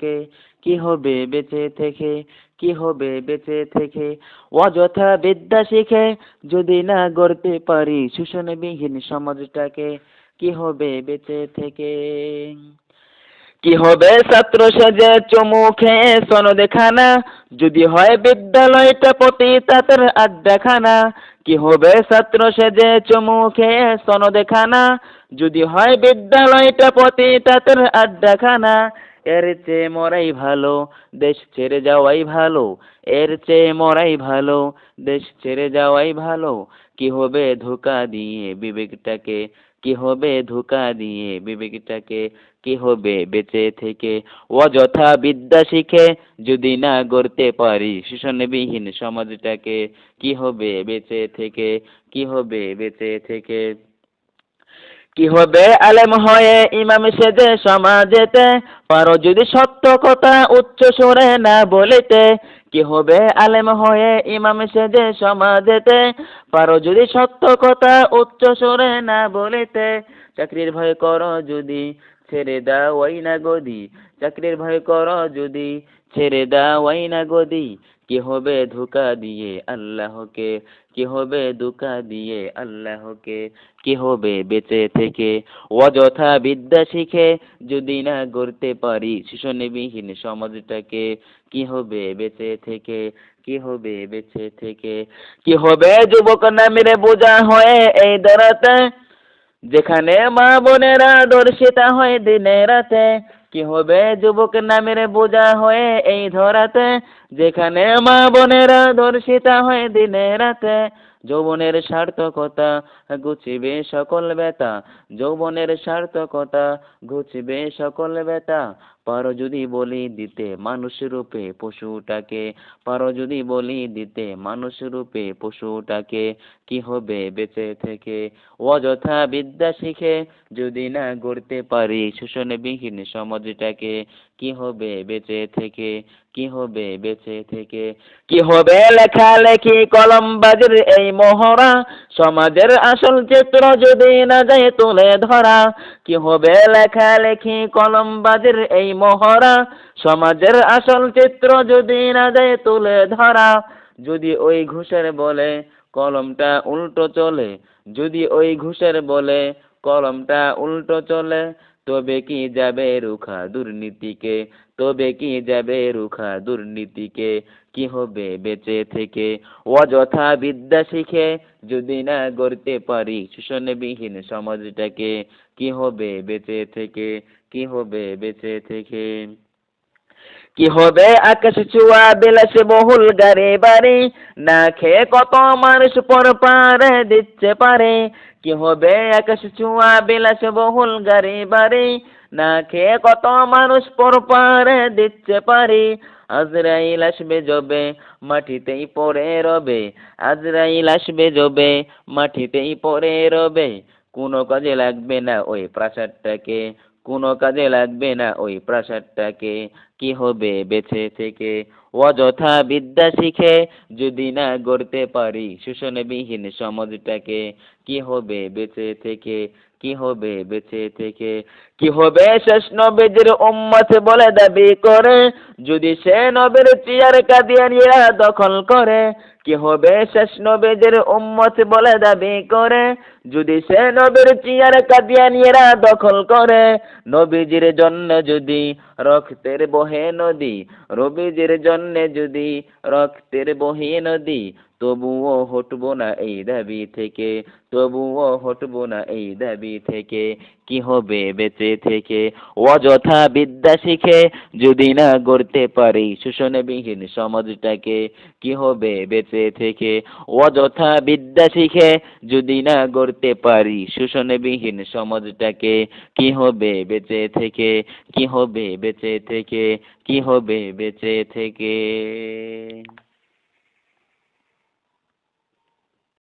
কে কি হবে বেঁচে থেকে, কি হবে বেঁচে থেকে। অযথা বিদ্যা শিখে যদি না গড়তে পারি শোষণবিহীন সমাজটাকে, কি হবে বেঁচে থেকে। কি হবে ছাত্র সেজে চুমু খেয়ে সনদখানা, যদি হয় বিদ্যালয়টা পতিতাদের আড্ডাখানা। কি হবে ছাত্র সেজে চুমু খেয়ে সনদখানা, যদি হয় বিদ্যালয়টা পতিতাদের আড্ডাখানা। এর চেয়ে মরাই ভালো, দেশ ছেড়ে যাওয়াই ভালো। এর চেয়ে মরাই ভালো, দেশ ছেড়ে যাওয়াই ভালো। কি হবে ধোঁকা দিয়ে বিবেকটাকে, কি হবে ধোঁকা দিয়ে বিবেকটাকে, কি হবে বেঁচে থেকে। অযথা বিদ্যা শিখে যদি না গড়তে পারি শোষণবিহীন সমাজটাকে, কি হবে বেঁচে থেকে, কি হবে বেঁচে থেকে। কি হবে আলেম হয়ে ইমাম সেজে সমাজেতে, পারো যদি সত্য কথা উচ্চ সুরে না বলিতে। কি হবে আলেম হয়ে ইমাম সেজে সমাজেতে, পারো যদি সত্য কথা উচ্চ সুরে না বলিতে। চাকরির ভয় করো যদি ছেড়ে দাও ওই না গদি, চাকরির ভয় করো যদি ছেড়ে দাও ওই না গদি। কি হবে ধোঁকা দিয়ে আল্লাহকে, কি হবে ধোঁকা দিয়ে আল্লাহকে, কি হবে বেঁচে থেকে। অযথা বিদ্যা শিখে যদি না গড়তে পারি শোষণবিহীন সমাজটাকে, কি হবে বেঁচে থেকে, কি হবে বেঁচে থেকে। কি হবে যুবক নামের বোঝা হয়ে এই দরাতে, যেখানে মা বোনেরা দর্শিতা হয় দিনে রাতে। কি হবে যুবক নামের বোঝা হয়ে এই ধরাতে, যেখানে মা বোনেরা দর্শিতা হয় দিনে রাতে। যৌবনের সার্থকতা ঘুচিবে সকল ব্যথা, যৌবনের সার্থকতা ঘুচবে সকল ব্যথা। পারো যদি বলি দিতে মানুষ রূপে পশুটাকে, পারো যদি বলি দিতে মানুষ রূপে পশুটাকে, কি হবে বেঁচে থেকে। অযথা বিদ্যা শিখে যদি না গড়তে পারি শোষণবিহীন সমাজটাকে, কি হবে বেঁচে থেকে, কি হবে বেঁচে থেকে। কি হবে লেখালেখি কলমবাজির এই মহড়া, সমাজের আসল চিত্র যদি না যায় তুলে ধরা। কি হবে লেখালেখি কলমবাজির এই মহড়া, সমাজের আসল চিত্র যদি না যায় তুলে ধরা। যদি ওই ঘুষের বলে কলমটা উল্টো চলে, যদি ওই ঘুষের বলে কলমটা উল্টো চলে, তবে কি যাবে রুখা দুর্নীতিকে, তবে কি যাবে রুখা দুর্নীতিকে, কি হবে বেঁচে থেকে। অযথা বিদ্যা শিখে যদি না গড়তে পারি শোষণবিহীন সমাজটাকে, কি হবে বেঁচে থেকে, কি হবে বেঁচে থেকে। কি হবে আকাশ ছোঁয়া বিলাসে বহুল গাড়ি বাড়ি, না খেয়ে কত মানুষ পর পারে দিচ্ছে পারে। কি হবে আকাশ ছোঁয়া বিলাসে বহুল গাড়ি বাড়ি, না খেয়ে কত মানুষ পর পারে দিচ্ছে পারে। আজরাইল আসবে যবে মাটিতেই পড়ে রবে, আজরাইল আসবে যবে মাটিতেই পড়ে রবে। কোনো কাজে লাগবে না ওই প্রাসাদটাকে, কোনো কাজে লাগবে না ওই প্রাসাদটাকে, কি হবে বেঁচে থেকে। অযথা বিদ্যা শিখে যদি না গড়তে পারি শোষণবিহীন সমাজটাকে, কি হবে বেঁচে থেকে, কি হবে বেঁচে থেকে। কি হবে শেষ নবীর উম্মত বলে দাবি করে, যদি সে নবীর চেয়ার কাদিয়ানীরা দখল করে। কি হবে শেষ নবীর উম্মত বলে দাবি করে, যদি সে নবীর চেয়ার কাদিয়ানীরা দখল করে। নবীজির জন্য যদি রক্তের বহে নদী, নবীজির জন্য যদি রক্তের বহে নদী, তবুও হটবো না এই দাবি থেকে, তবুও হটবো না এই দাবি থেকে, কি হবে বেঁচে থেকে। অযথা বিদ্যা শিখে যদি না গড়তে পারি শোষণবিহীন সমাজটাকে, কি হবে বেঁচে থেকে। অযথা বিদ্যা শিখে যদি না গড়তে পারি শোষণবিহীন সমাজটাকে, কি হবে বেঁচে থেকে, কি হবে বেঁচে থেকে, কি হবে বেঁচে থেকে।